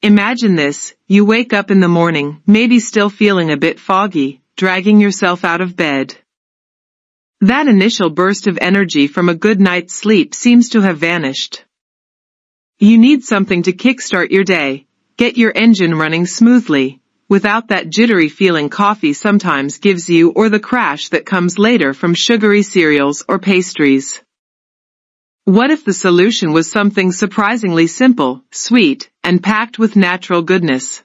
Imagine this, you wake up in the morning, maybe still feeling a bit foggy, dragging yourself out of bed. That initial burst of energy from a good night's sleep seems to have vanished. You need something to kickstart your day, get your engine running smoothly, without that jittery feeling coffee sometimes gives you or the crash that comes later from sugary cereals or pastries. What if the solution was something surprisingly simple, sweet, and packed with natural goodness?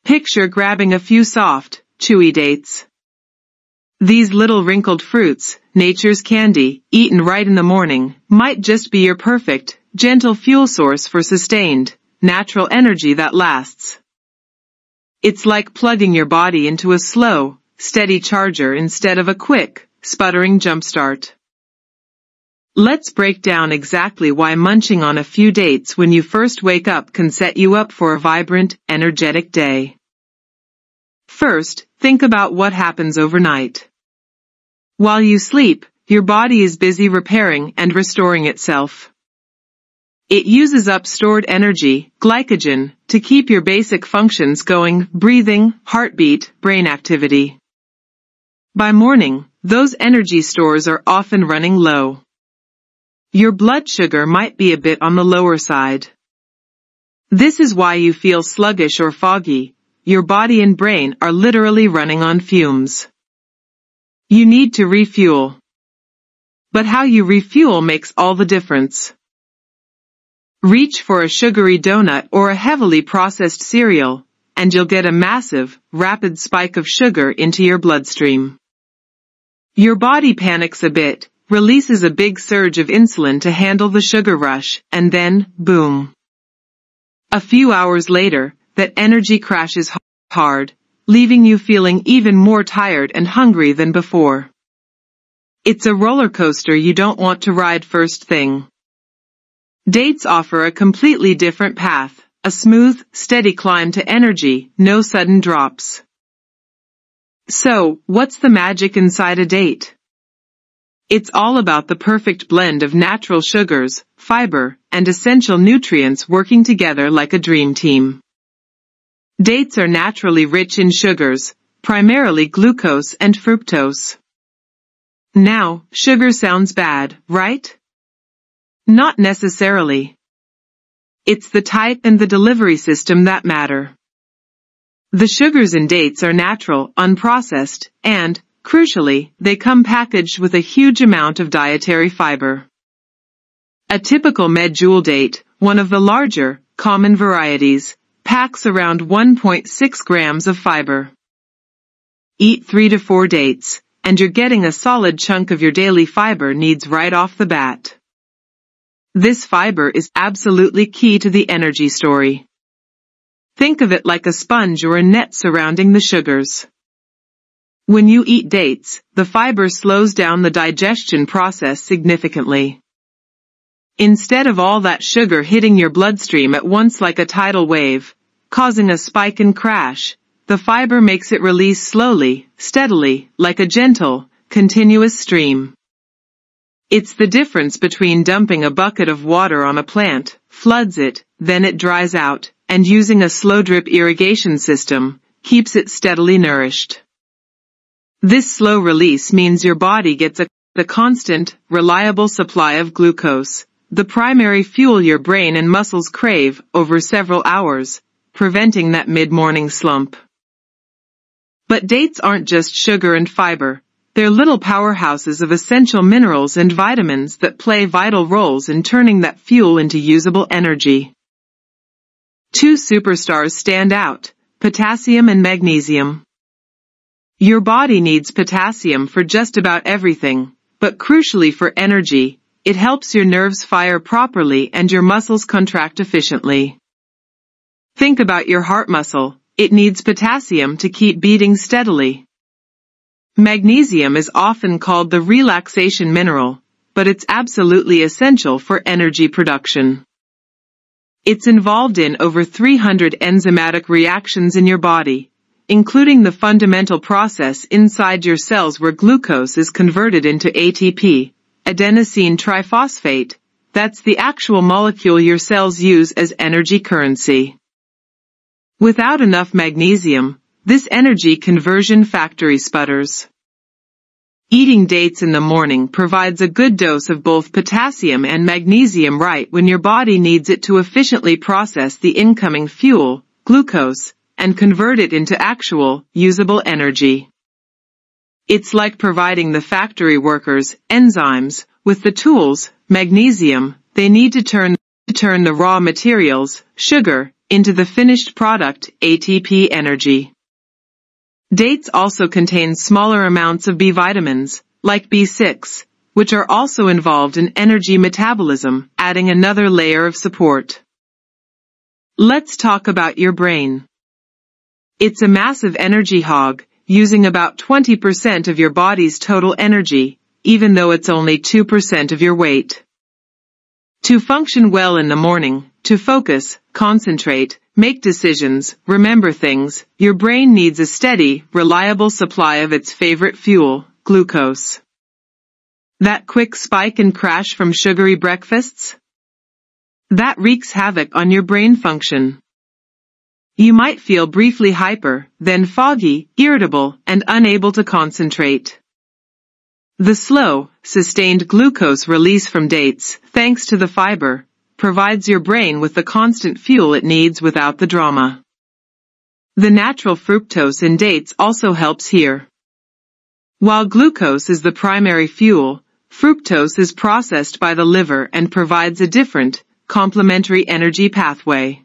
Picture grabbing a few soft, chewy dates. These little wrinkled fruits, nature's candy, eaten right in the morning, might just be your perfect, gentle fuel source for sustained, natural energy that lasts. It's like plugging your body into a slow, steady charger instead of a quick, sputtering jumpstart. Let's break down exactly why munching on a few dates when you first wake up can set you up for a vibrant, energetic day. First, think about what happens overnight. While you sleep, your body is busy repairing and restoring itself. It uses up stored energy, glycogen, to keep your basic functions going: breathing, heartbeat, brain activity. By morning, those energy stores are often running low. Your blood sugar might be a bit on the lower side. This is why you feel sluggish or foggy. Your body and brain are literally running on fumes. You need to refuel. But how you refuel makes all the difference. Reach for a sugary donut or a heavily processed cereal, and you'll get a massive, rapid spike of sugar into your bloodstream. Your body panics a bit, releases a big surge of insulin to handle the sugar rush, and then, boom. A few hours later, that energy crashes hard, leaving you feeling even more tired and hungry than before. It's a roller coaster you don't want to ride first thing. Dates offer a completely different path, a smooth, steady climb to energy, no sudden drops. So, what's the magic inside a date? It's all about the perfect blend of natural sugars, fiber, and essential nutrients working together like a dream team. Dates are naturally rich in sugars, primarily glucose and fructose. Now, sugar sounds bad, right? Not necessarily. It's the type and the delivery system that matter. The sugars in dates are natural, unprocessed, and, crucially, they come packaged with a huge amount of dietary fiber. A typical medjool date, one of the larger, common varieties, packs around 1.6 grams of fiber. Eat 3 to 4 dates, and you're getting a solid chunk of your daily fiber needs right off the bat. This fiber is absolutely key to the energy story. Think of it like a sponge or a net surrounding the sugars. When you eat dates, the fiber slows down the digestion process significantly. Instead of all that sugar hitting your bloodstream at once like a tidal wave, causing a spike and crash, the fiber makes it release slowly, steadily, like a gentle, continuous stream. It's the difference between dumping a bucket of water on a plant, floods it, then it dries out, and using a slow drip irrigation system, keeps it steadily nourished. This slow release means your body gets the constant, reliable supply of glucose, the primary fuel your brain and muscles crave, over several hours, preventing that mid-morning slump. But dates aren't just sugar and fiber. They're little powerhouses of essential minerals and vitamins that play vital roles in turning that fuel into usable energy. Two superstars stand out: potassium and magnesium. Your body needs potassium for just about everything, but crucially for energy, it helps your nerves fire properly and your muscles contract efficiently. Think about your heart muscle. It needs potassium to keep beating steadily. Magnesium is often called the relaxation mineral, but it's absolutely essential for energy production. It's involved in over 300 enzymatic reactions in your body, including the fundamental process inside your cells where glucose is converted into ATP, adenosine triphosphate. That's the actual molecule your cells use as energy currency. Without enough magnesium, this energy conversion factory sputters. Eating dates in the morning provides a good dose of both potassium and magnesium right when your body needs it to efficiently process the incoming fuel, glucose, and convert it into actual, usable energy. It's like providing the factory workers, enzymes, with the tools, magnesium, they need to turn the raw materials, sugar, into the finished product, ATP energy. Dates also contain smaller amounts of B vitamins, like B6, which are also involved in energy metabolism, adding another layer of support. Let's talk about your brain. It's a massive energy hog, using about 20% of your body's total energy, even though it's only 2% of your weight. To function well in the morning, to focus, concentrate, make decisions, remember things, your brain needs a steady, reliable supply of its favorite fuel, glucose. That quick spike and crash from sugary breakfasts? That wreaks havoc on your brain function. You might feel briefly hyper, then foggy, irritable, and unable to concentrate. The slow, sustained glucose release from dates, thanks to the fiber, provides your brain with the constant fuel it needs without the drama. The natural fructose in dates also helps here. While glucose is the primary fuel, fructose is processed by the liver and provides a different, complementary energy pathway.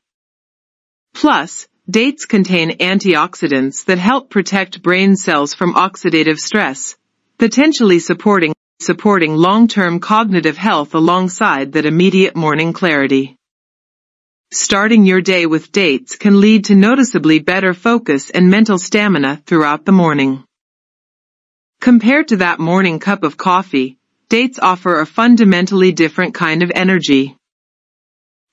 Plus, dates contain antioxidants that help protect brain cells from oxidative stress, potentially supporting long-term cognitive health alongside that immediate morning clarity. Starting your day with dates can lead to noticeably better focus and mental stamina throughout the morning. Compared to that morning cup of coffee, dates offer a fundamentally different kind of energy.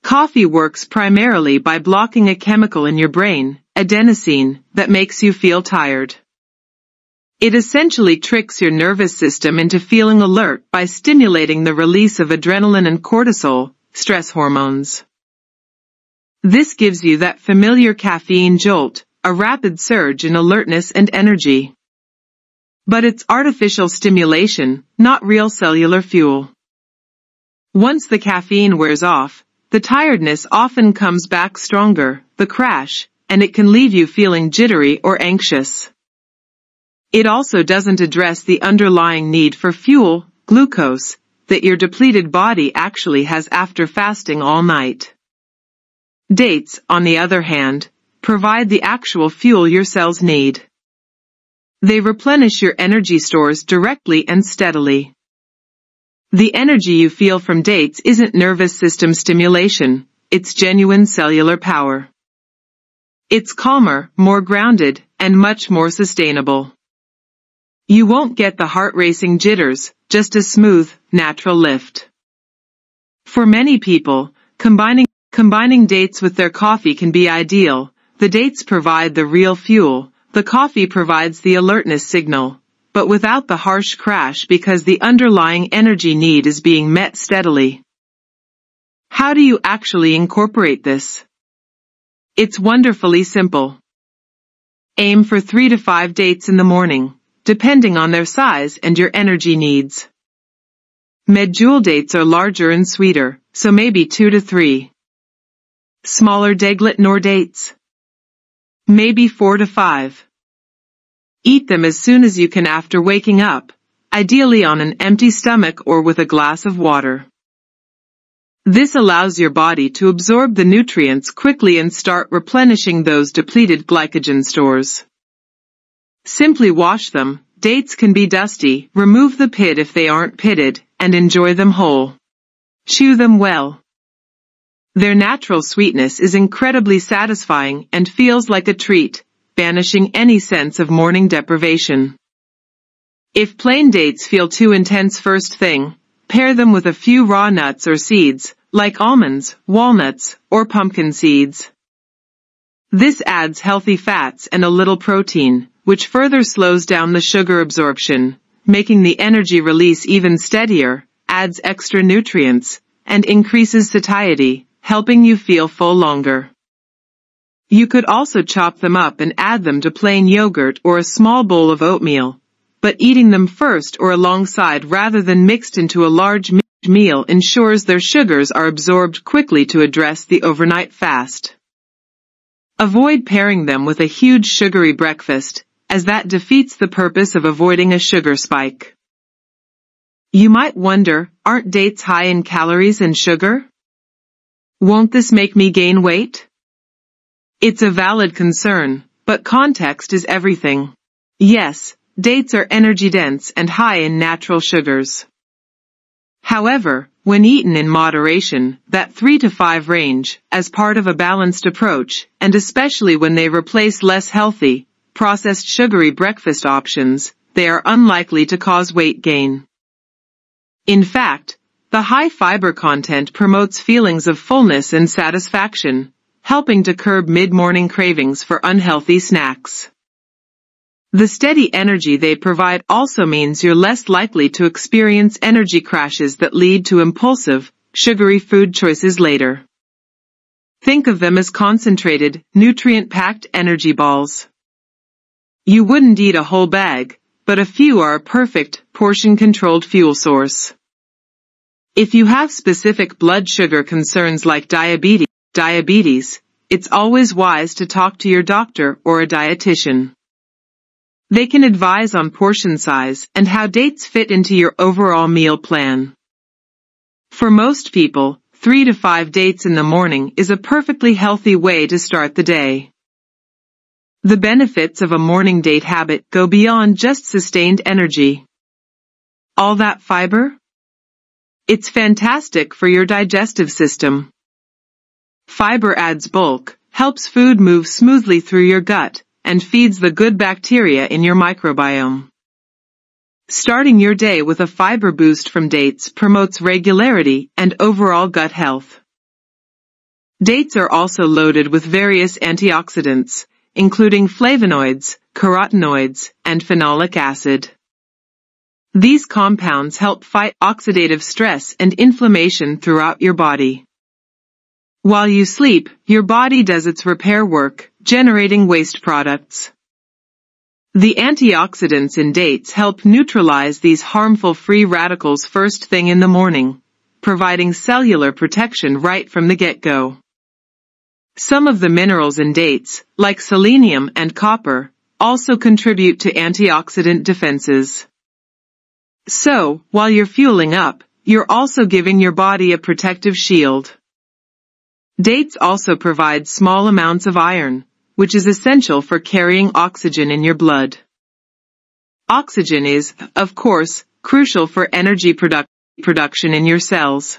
Coffee works primarily by blocking a chemical in your brain, adenosine, that makes you feel tired. It essentially tricks your nervous system into feeling alert by stimulating the release of adrenaline and cortisol, stress hormones. This gives you that familiar caffeine jolt, a rapid surge in alertness and energy. But it's artificial stimulation, not real cellular fuel. Once the caffeine wears off, the tiredness often comes back stronger, the crash, and it can leave you feeling jittery or anxious. It also doesn't address the underlying need for fuel, glucose, that your depleted body actually has after fasting all night. Dates, on the other hand, provide the actual fuel your cells need. They replenish your energy stores directly and steadily. The energy you feel from dates isn't nervous system stimulation, it's genuine cellular power. It's calmer, more grounded, and much more sustainable. You won't get the heart-racing jitters, just a smooth, natural lift. For many people, combining dates with their coffee can be ideal. The dates provide the real fuel, the coffee provides the alertness signal, but without the harsh crash because the underlying energy need is being met steadily. How do you actually incorporate this? It's wonderfully simple. Aim for 3 to 5 dates in the morning, depending on their size and your energy needs. Medjool dates are larger and sweeter, so maybe 2 to 3. Smaller Deglet Noor dates? Maybe 4 to 5. Eat them as soon as you can after waking up, ideally on an empty stomach or with a glass of water. This allows your body to absorb the nutrients quickly and start replenishing those depleted glycogen stores. Simply wash them. Dates can be dusty, remove the pit if they aren't pitted, and enjoy them whole. Chew them well. Their natural sweetness is incredibly satisfying and feels like a treat, banishing any sense of morning deprivation. If plain dates feel too intense first thing, pair them with a few raw nuts or seeds, like almonds, walnuts, or pumpkin seeds. This adds healthy fats and a little protein, which further slows down the sugar absorption, making the energy release even steadier, adds extra nutrients, and increases satiety, helping you feel full longer. You could also chop them up and add them to plain yogurt or a small bowl of oatmeal, but eating them first or alongside rather than mixed into a large meal ensures their sugars are absorbed quickly to address the overnight fast. Avoid pairing them with a huge sugary breakfast, as that defeats the purpose of avoiding a sugar spike. You might wonder, aren't dates high in calories and sugar? Won't this make me gain weight? It's a valid concern, but context is everything. Yes, dates are energy-dense and high in natural sugars. However, when eaten in moderation, that 3 to 5 range, as part of a balanced approach, and especially when they replace less healthy, processed sugary breakfast options, they are unlikely to cause weight gain. In fact, the high fiber content promotes feelings of fullness and satisfaction, helping to curb mid-morning cravings for unhealthy snacks. The steady energy they provide also means you're less likely to experience energy crashes that lead to impulsive, sugary food choices later. Think of them as concentrated, nutrient-packed energy balls. You wouldn't eat a whole bag, but a few are a perfect, portion-controlled fuel source. If you have specific blood sugar concerns like diabetes, it's always wise to talk to your doctor or a dietitian. They can advise on portion size and how dates fit into your overall meal plan. For most people, 3 to 5 dates in the morning is a perfectly healthy way to start the day. The benefits of a morning date habit go beyond just sustained energy. All that fiber? It's fantastic for your digestive system. Fiber adds bulk, helps food move smoothly through your gut, and feeds the good bacteria in your microbiome. Starting your day with a fiber boost from dates promotes regularity and overall gut health. Dates are also loaded with various antioxidants, including flavonoids, carotenoids, and phenolic acid. These compounds help fight oxidative stress and inflammation throughout your body. While you sleep, your body does its repair work, generating waste products. The antioxidants in dates help neutralize these harmful free radicals first thing in the morning, providing cellular protection right from the get-go. Some of the minerals in dates, like selenium and copper, also contribute to antioxidant defenses. So, while you're fueling up, you're also giving your body a protective shield. Dates also provide small amounts of iron, which is essential for carrying oxygen in your blood. Oxygen is, of course, crucial for energy production in your cells.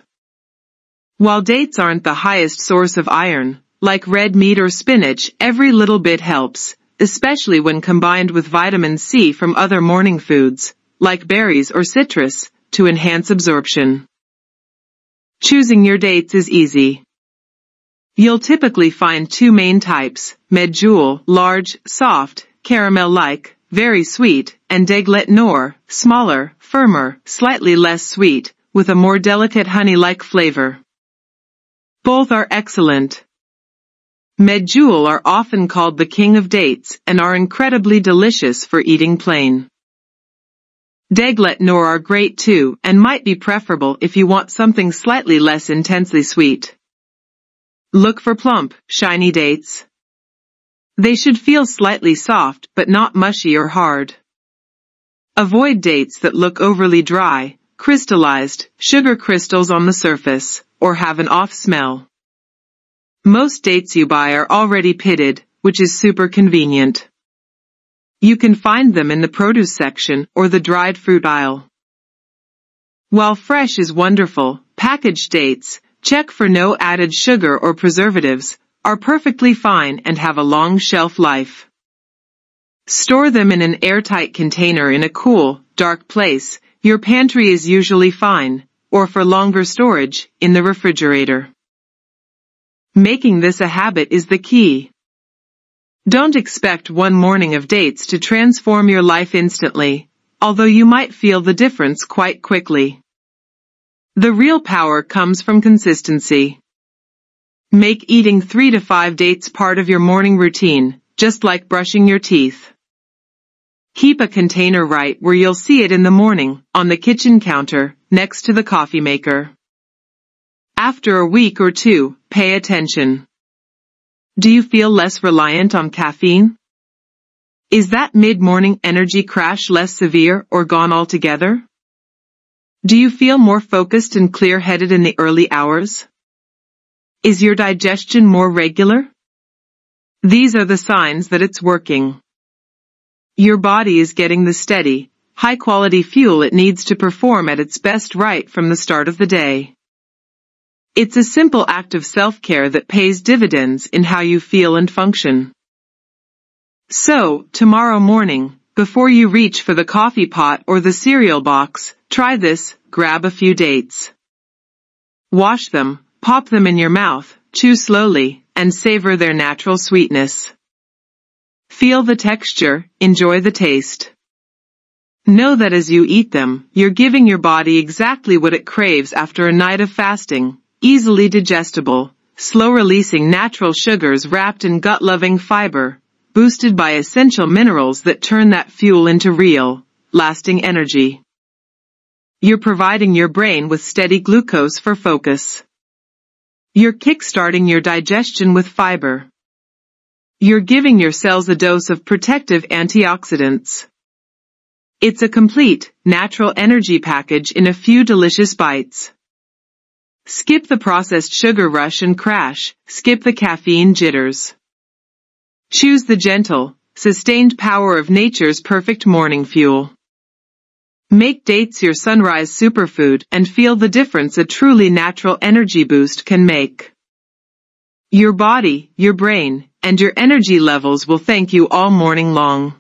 While dates aren't the highest source of iron, like red meat or spinach, every little bit helps, especially when combined with vitamin C from other morning foods, like berries or citrus, to enhance absorption. Choosing your dates is easy. You'll typically find 2 main types, medjool, large, soft, caramel-like, very sweet, and deglet noor, smaller, firmer, slightly less sweet, with a more delicate honey-like flavor. Both are excellent. Medjool are often called the king of dates and are incredibly delicious for eating plain. Deglet noor are great too and might be preferable if you want something slightly less intensely sweet. Look for plump, shiny dates. They should feel slightly soft but not mushy or hard. Avoid dates that look overly dry, crystallized, sugar crystals on the surface, or have an off smell. Most dates you buy are already pitted, which is super convenient. You can find them in the produce section or the dried fruit aisle. While fresh is wonderful, packaged dates, check for no added sugar or preservatives, are perfectly fine and have a long shelf life. Store them in an airtight container in a cool, dark place. Your pantry is usually fine, or for longer storage, in the refrigerator. Making this a habit is the key. Don't expect one morning of dates to transform your life instantly, although you might feel the difference quite quickly. The real power comes from consistency. Make eating 3 to 5 dates part of your morning routine, just like brushing your teeth. Keep a container right where you'll see it in the morning, on the kitchen counter, next to the coffee maker. After a week or two, pay attention. Do you feel less reliant on caffeine? Is that mid-morning energy crash less severe or gone altogether? Do you feel more focused and clear-headed in the early hours? Is your digestion more regular? These are the signs that it's working. Your body is getting the steady, high-quality fuel it needs to perform at its best right from the start of the day. It's a simple act of self-care that pays dividends in how you feel and function. So, tomorrow morning, before you reach for the coffee pot or the cereal box, try this: grab a few dates. Wash them, pop them in your mouth, chew slowly, and savor their natural sweetness. Feel the texture, enjoy the taste. Know that as you eat them, you're giving your body exactly what it craves after a night of fasting: easily digestible, slow-releasing natural sugars wrapped in gut-loving fiber, boosted by essential minerals that turn that fuel into real, lasting energy. You're providing your brain with steady glucose for focus. You're kickstarting your digestion with fiber. You're giving your cells a dose of protective antioxidants. It's a complete, natural energy package in a few delicious bites. Skip the processed sugar rush and crash, skip the caffeine jitters. Choose the gentle, sustained power of nature's perfect morning fuel. Make dates your sunrise superfood and feel the difference a truly natural energy boost can make. Your body, your brain, and your energy levels will thank you all morning long.